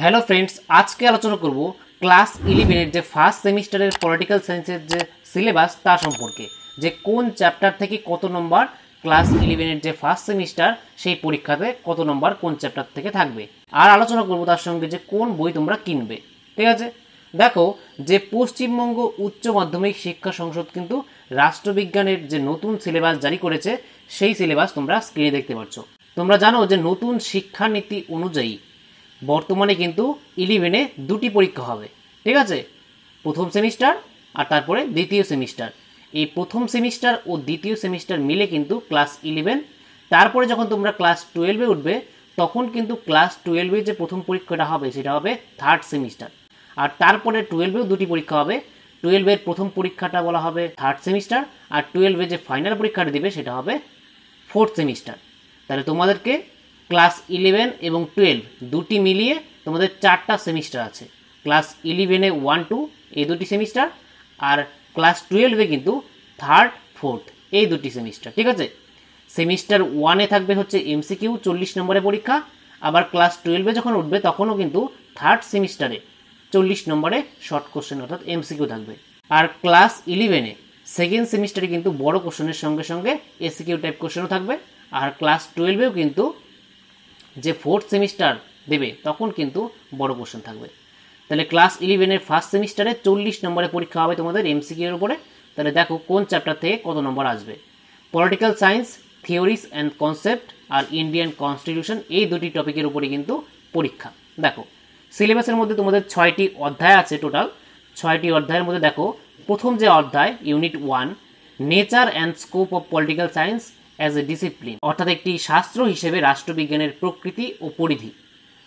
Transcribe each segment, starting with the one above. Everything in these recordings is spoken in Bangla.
হ্যালো ফ্রেন্ডস, আজকে আলোচনা করব ক্লাস 11 যে ফার্স্ট সেমিস্টারের পলিটিক্যাল সায়েন্সের যে সিলেবাস তা সম্পর্কে, যে কোন চ্যাপ্টার থেকে কত নম্বর ক্লাস 11 যে ফার্স্ট সেমিস্টার সেই পরীক্ষাতে কত নম্বর কোন চ্যাপ্টার থেকে থাকবে, আর আলোচনা করব তার সঙ্গে যে কোন বই তোমরা কিনবে। ঠিক আছে, দেখো যে পশ্চিমবঙ্গ উচ্চ মাধ্যমিক শিক্ষা সংসদ কিন্তু রাষ্ট্রবিজ্ঞানের যে নতুন সিলেবাস জারি করেছে সেই সিলেবাস তোমরা স্ক্রিনে দেখতে পাচ্ছ। তোমরা জানো যে নতুন শিক্ষানীতি অনুযায়ী বর্তমানে কিন্তু 11-এ দুটি পরীক্ষা হবে। ঠিক আছে, প্রথম সেমিস্টার আর তারপরে দ্বিতীয় সেমিস্টার। এই প্রথম সেমিস্টার ও দ্বিতীয় সেমিস্টার মিলে কিন্তু ক্লাস 11। তারপরে যখন তোমরা ক্লাস 12-এ উঠবে তখন কিন্তু ক্লাস 12-এ যে প্রথম পরীক্ষাটা হবে সেটা হবে থার্ড সেমিস্টার। আর তারপরে 12-এও দুটি পরীক্ষা হবে। 12-এর প্রথম পরীক্ষাটা বলা হবে থার্ড সেমিস্টার, আর 12-এ যে ফাইনাল পরীক্ষাটা দিবে সেটা হবে ফোর্থ সেমিস্টার। তাহলে তোমাদেরকে ক্লাস 11 এবং 12 দুটি মিলিয়ে তোমাদের 4টা সেমিস্টার আছে। ক্লাস 11-এ 1-2 এই দুটি সেমিস্টার, আর ক্লাস 12-এ কিন্তু থার্ড ফোর্থ এই দুটি সেমিস্টার। ঠিক আছে, সেমিস্টার 1-এ থাকবে হচ্ছে এমসিকিউ 40 নম্বরের পরীক্ষা, আবার ক্লাস 12-এ যখন উঠবে তখনও কিন্তু থার্ড সেমিস্টারে 40 নম্বরে শর্ট কোশ্চেন অর্থাৎ এমসিকিউ থাকবে। আর ক্লাস 11-এ সেকেন্ড সেমিস্টারে কিন্তু বড় কোশ্চেনের সঙ্গে সঙ্গে এসিকিউ টাইপ কোশ্চেনও থাকবে। আর ক্লাস 12-এও কিন্তু যে ফোর্থ সেমিস্টার দেবে তখন কিন্তু বড় কোশ্চেন থাকবে। তাহলে ক্লাস 11-এর ফার্স্ট সেমিস্টারে 40 নম্বরের পরীক্ষা হবে তোমাদের এমসিকিউ এর উপরে। তাহলে দেখো কোন চ্যাপ্টার থেকে কত নম্বর আসবে। Political science, theories and concept আর ইন্ডিয়ান কনস্টিটিউশন এই দুটি টপিকের উপরে কিন্তু পরীক্ষা। দেখো সিলেবাসের মধ্যে তোমাদের 6টি অধ্যায় আছে টোটাল। 6টি অধ্যায়ের মধ্যে দেখো প্রথম যে অধ্যায় unit 1, nature and scope of political science as a discipline, অর্থাৎ একটি শাস্ত্র হিসেবে রাষ্ট্রবিজ্ঞানের প্রকৃতি ও পরিধি।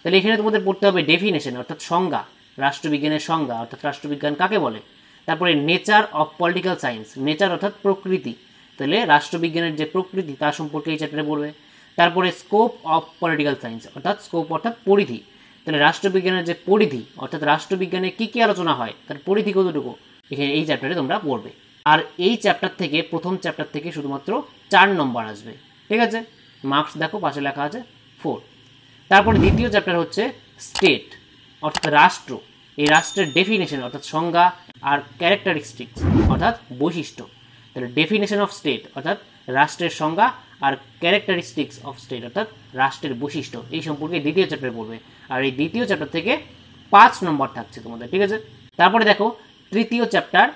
তাহলে এখানে তোমাদের পড়তে হবে ডেফিনেশন অর্থাৎ সংজ্ঞা, রাষ্ট্রবিজ্ঞানের সংজ্ঞা অর্থাৎ রাষ্ট্রবিজ্ঞান কাকে বলে। তারপরে nature of political science, nature অর্থাৎ প্রকৃতি, তাহলে রাষ্ট্রবিজ্ঞানের যে প্রকৃতি তার সম্পর্কে এই চ্যাপ্টারে পড়বে। তারপরে স্কোপ অফ পলিটিক্যাল সায়েন্স অর্থাৎ স্কোপ অর্থাৎ পরিধি, তাহলে রাষ্ট্রবিজ্ঞানের যে পরিধি অর্থাৎ রাষ্ট্রবিজ্ঞানে কী কী আলোচনা হয় তার পরিধি কতটুকু এখানে এই চ্যাপ্টারে তোমরা পড়বে। আর এই চ্যাপ্টার থেকে প্রথম চ্যাপ্টার থেকে শুধুমাত্র 4 নম্বর আসবে। ঠিক আছে, মার্কস দেখো পাশে লেখা আছে 4। তারপরে দ্বিতীয় চ্যাপ্টার হচ্ছে স্টেট অর্থাৎ রাষ্ট্র, এই রাষ্ট্রের ডেফিনেশন অর্থাৎ সংজ্ঞা আর ক্যারেক্টারিস্টিক্স অর্থাৎ বৈশিষ্ট্য। তাহলে ডেফিনেশন অফ স্টেট অর্থাৎ রাষ্ট্রের সংজ্ঞা আর ক্যারেক্টারিস্টিক্স অফ স্টেট অর্থাৎ রাষ্ট্রের বৈশিষ্ট্য এই সম্পর্কে দ্বিতীয় চ্যাপ্টারে পড়বে। আর এই দ্বিতীয় চ্যাপ্টার থেকে 5 নম্বর থাকছে তোমাদের। ঠিক আছে, তারপরে দেখো তৃতীয় চ্যাপ্টার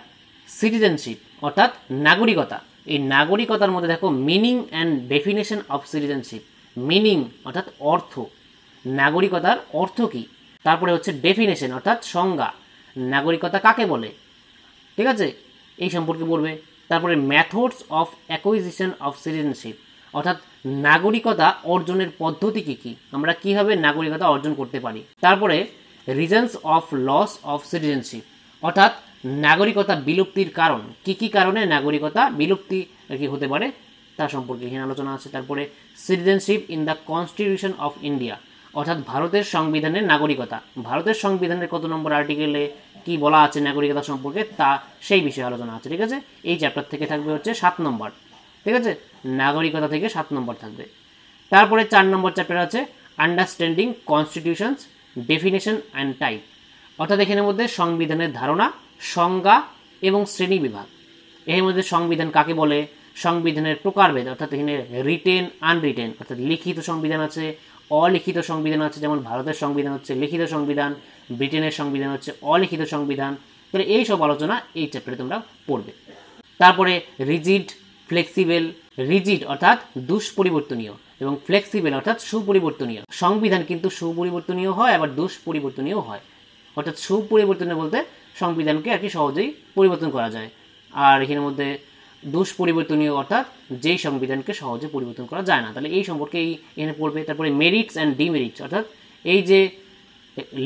সিটিজেনশিপ অর্থাৎ নাগরিকতা। এই নাগরিকতার মধ্যে দেখো meaning and definition of citizenship, meaning অর্থাৎ অর্থ, নাগরিকতার অর্থ কী। তারপরে হচ্ছে ডেফিনেশন অর্থাৎ সংজ্ঞা, নাগরিকতা কাকে বলে। ঠিক আছে, এই সম্পর্কে পড়বে। তারপরে methods of acquisition of citizenship অর্থাৎ নাগরিকতা অর্জনের পদ্ধতি কী কী, আমরা কীভাবে নাগরিকতা অর্জন করতে পারি। তারপরে reasons of loss of citizenship অর্থাৎ নাগরিকতা বিলুপ্তির কারণ, কী কী কারণে নাগরিকতা বিলুপ্তি কি হতে পারে তা সম্পর্কে এখানে আলোচনা আছে। তারপরে citizenship in the constitution of India অর্থাৎ ভারতের সংবিধানের নাগরিকতা, ভারতের সংবিধানের কত নম্বর আর্টিকেলে কি বলা আছে নাগরিকতা সম্পর্কে তা সেই বিষয়ে আলোচনা আছে। ঠিক আছে, এই চ্যাপ্টার থেকে থাকবে হচ্ছে 7 নম্বর। ঠিক আছে, নাগরিকতা থেকে 7 নম্বর থাকবে। তারপরে 4 নম্বর চ্যাপ্টার আছে understanding constitutions, definition and type অর্থাৎ এখানের মধ্যে সংবিধানের ধারণা, সংজ্ঞা এবং শ্রেণী বিভাগ। এর মধ্যে সংবিধান কাকে বলে, সংবিধানের প্রকারভেদ অর্থাৎ এখানে রিটেন আনরিটেন অর্থাৎ লিখিত সংবিধান আছে, অলিখিত সংবিধান আছে, যেমন ভারতের সংবিধান হচ্ছে লিখিত সংবিধান, ব্রিটেনের সংবিধান হচ্ছে অলিখিত সংবিধান। তাহলে এই সব আলোচনা এই চ্যাপ্টারে তোমরা পড়বে। তারপরে রিজিড, ফ্লেক্সিবল, রিজিড অর্থাৎ দুষ্পরিবর্তনীয় এবং ফ্লেক্সিবল অর্থাৎ সুপরিবর্তনীয়। সংবিধান কিন্তু সুপরিবর্তনীয় হয় আবার দুষ্পরিবর্তনীয় হয়, অর্থাৎ সুপরিবর্তনীয় বলতে সংবিধানকে আর কি সহজেই পরিবর্তন করা যায়, আর এখানের মধ্যে দুষ্পরিবর্তনীয় অর্থাৎ যেই সংবিধানকে সহজে পরিবর্তন করা যায় না। তাহলে এই সম্পর্কে এখানে পড়বে। তারপরে মেরিটস অ্যান্ড ডিমেরিটস অর্থাৎ এই যে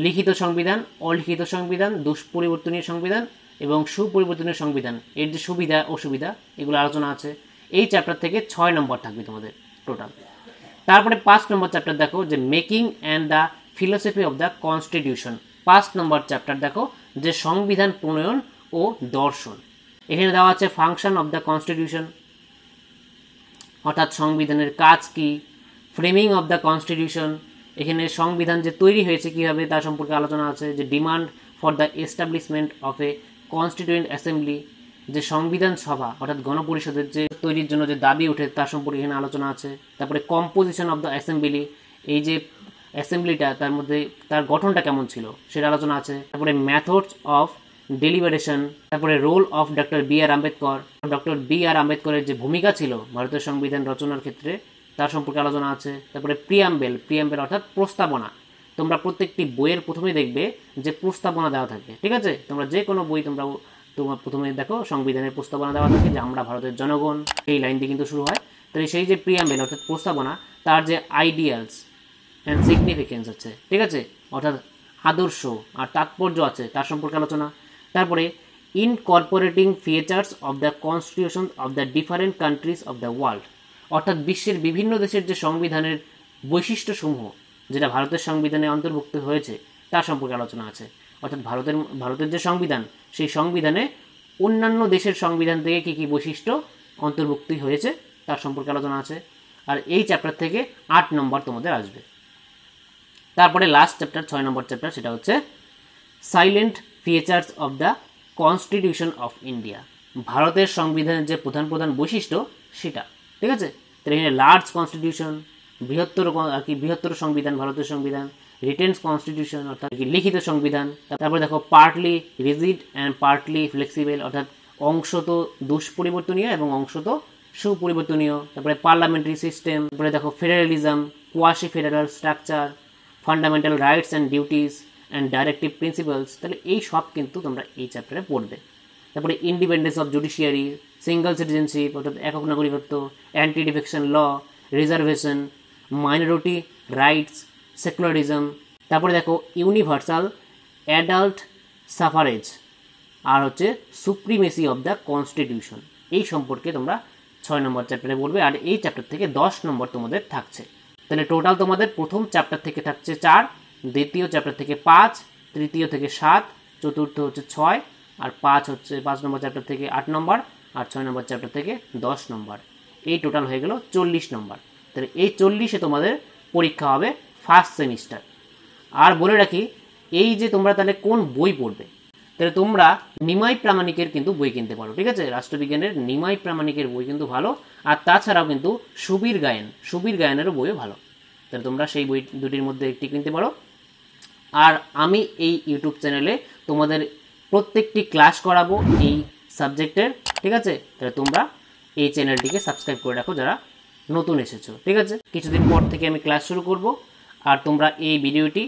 লিখিত সংবিধান, অলিখিত সংবিধান, দুষ্পরিবর্তনীয় সংবিধান এবং সুপরিবর্তনীয় সংবিধান এর যে সুবিধা অসুবিধা এগুলো আলোচনা আছে। এই চ্যাপ্টার থেকে 6 নম্বর থাকবে তোমাদের টোটাল। তারপরে 5 নম্বর চ্যাপ্টার দেখো যে making and the philosophy of the constitution. 5 number chapter দেখো যে সংবিধান প্রণয়ন ও দর্শন। এখানে দেওয়া আছে ফাংশন অফ দ্য কনস্টিটিউশন অর্থাৎ সংবিধানের কাজ কি, ফ্রেমিং অফ দ্য কনস্টিটিউশন, এখানে সংবিধান যে তৈরি হয়েছে কীভাবে তার সম্পর্কে আলোচনা আছে, যে demand for the establishment of A constituent assembly, যে সংবিধান সভা অর্থাৎ গণপরিষদের যে তৈরির জন্য যে দাবি ওঠে তার সম্পর্কে এখানে আলোচনা আছে। তারপরে কম্পোজিশন অফ দ্য অ্যাসেম্বলি, এই যে অ্যাসেম্বলিটা তার মধ্যে তার গঠনটা কেমন ছিল সেটা আলোচনা আছে। তারপরে মেথডস অফ ডেলিবারেশন, তারপরে role of doctor B R Ambedkar, doctor B R আম্বেদকরের যে ভূমিকা ছিল ভারতের সংবিধান রচনার ক্ষেত্রে তার সম্পর্কে আলোচনা আছে। তারপরে প্রিয়াম্বেল, প্রিয়াম্বেল অর্থাৎ প্রস্তাবনা, তোমরা প্রত্যেকটি বইয়ের প্রথমে দেখবে যে প্রস্তাবনা দেওয়া থাকে, ঠিক আছে? তোমরা যে কোনো বই তোমার প্রথমে দেখো সংবিধানের প্রস্তাবনা দেওয়া থাকে যে আমরা ভারতের জনগণ, এই লাইন দিয়ে কিন্তু শুরু হয়। তাহলে সেই যে প্রিয়াম্বেল অর্থাৎ প্রস্তাবনা, তার যে আইডিয়ালস অ্যান্ড সিগনিফিকেন্স আছে, ঠিক আছে, অর্থাৎ আদর্শ আর তাৎপর্য আছে তার সম্পর্কে আলোচনা। তারপরে incorporating features of the constitution of the different countries of the world, অর্থাৎ বিশ্বের বিভিন্ন দেশের যে সংবিধানের বৈশিষ্ট্যসমূহ যেটা ভারতের সংবিধানে অন্তর্ভুক্ত হয়েছে তার সম্পর্কে আলোচনা আছে। অর্থাৎ ভারতের যে সংবিধান, সেই সংবিধানে অন্যান্য দেশের সংবিধান থেকে কী কী বৈশিষ্ট্য অন্তর্ভুক্তি হয়েছে তার সম্পর্কে আলোচনা আছে। আর এই চ্যাপ্টার থেকে 8 নম্বর তোমাদের আসবে। তারপরে লাস্ট চ্যাপ্টার 6 নম্বর চ্যাপ্টার, সেটা হচ্ছে silent features of the constitution of India, ভারতের সংবিধানের যে প্রধান প্রধান বৈশিষ্ট্য সেটা, ঠিক আছে? তাহলে এখানে লার্জ কনস্টিটিউশন, বৃহত্তর সংবিধান ভারতের সংবিধান, রিটেন্স কনস্টিটিউশন অর্থাৎ লিখিত সংবিধান, তারপরে দেখো partly rigid and partly flexible অর্থাৎ অংশত দুষ্পরিবর্তনীয় এবং অংশত সুপরিবর্তনীয়, তারপরে পার্লামেন্টারি সিস্টেম, তারপরে দেখো federalism, quasi federal structure, fundamental rights and duties and directive principles, তাহলে এই সব কিন্তু তোমরা এই চ্যাপ্টারে পড়বে। তারপরে independence of judiciary, single citizenship অর্থাৎ একক নাগরিকত্ব, anti defection law, reservation, minority rights, secularism, তারপরে দেখো ইউনিভার্সাল অ্যাডাল্ট সাফারেজ, আর হচ্ছে সুপ্রিমেসি অফ দ্য কনস্টিটিউশন, এই সম্পর্কে তোমরা 6 নম্বর চ্যাপ্টারে পড়বে। আর এই চ্যাপ্টার থেকে 10 নম্বর তোমাদের থাকছে। তাহলে টোটাল তোমাদের প্রথম চ্যাপ্টার থেকে থাকছে 4, দ্বিতীয় চ্যাপ্টার থেকে 5, তৃতীয় থেকে 7, চতুর্থ হচ্ছে 6, আর 5 নম্বর চ্যাপ্টার থেকে 8 নম্বর, আর 6 নম্বর চ্যাপ্টার থেকে 10 নম্বর। এই টোটাল হয়ে গেল 40 নম্বর। তাহলে এই 40-এ তোমাদের পরীক্ষা হবে ফার্স্ট সেমিস্টার। আর বলে রাখি, এই যে তোমরা তাহলে কোন বই পড়বে, তাহলে তোমরা নিমাই প্রামাণিকের কিন্তু বই কিনতে পারো, ঠিক আছে? রাষ্ট্রবিজ্ঞানের নিমাই প্রামাণিকের বই কিন্তু ভালো, আর তাছাড়াও কিন্তু সুবীর গায়েনেরও বইও ভালো। তাহলে তোমরা সেই বই দুটির মধ্যে একটি কিনতে পারো। আর আমি এই ইউটিউব চ্যানেলে তোমাদের প্রত্যেকটি ক্লাস করাবো এই সাবজেক্টের, ঠিক আছে? তাহলে তোমরা এই চ্যানেলটিকে সাবস্ক্রাইব করে রাখো যারা নতুন এসেছো, ঠিক আছে? কিছুদিন পর থেকে আমি ক্লাস শুরু করব। আর তোমরা এই ভিডিওটি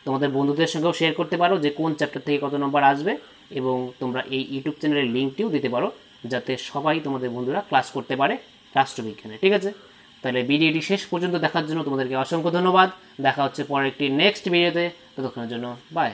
তোমাদের বন্ধুদের সঙ্গেও শেয়ার করতে পারো যে কোন চ্যাপ্টার থেকে কত নম্বর আসবে, এবং তোমরা এই ইউটিউব চ্যানেলের লিঙ্কটিও দিতে পারো যাতে সবাই তোমাদের বন্ধুরা ক্লাস করতে পারে রাষ্ট্রবিজ্ঞানে, ঠিক আছে? তাহলে ভিডিওটি শেষ পর্যন্ত দেখার জন্য তোমাদেরকে অসংখ্য ধন্যবাদ। দেখা হচ্ছে পরের একটি নেক্সট ভিডিওতে, ততক্ষণের জন্য বাই।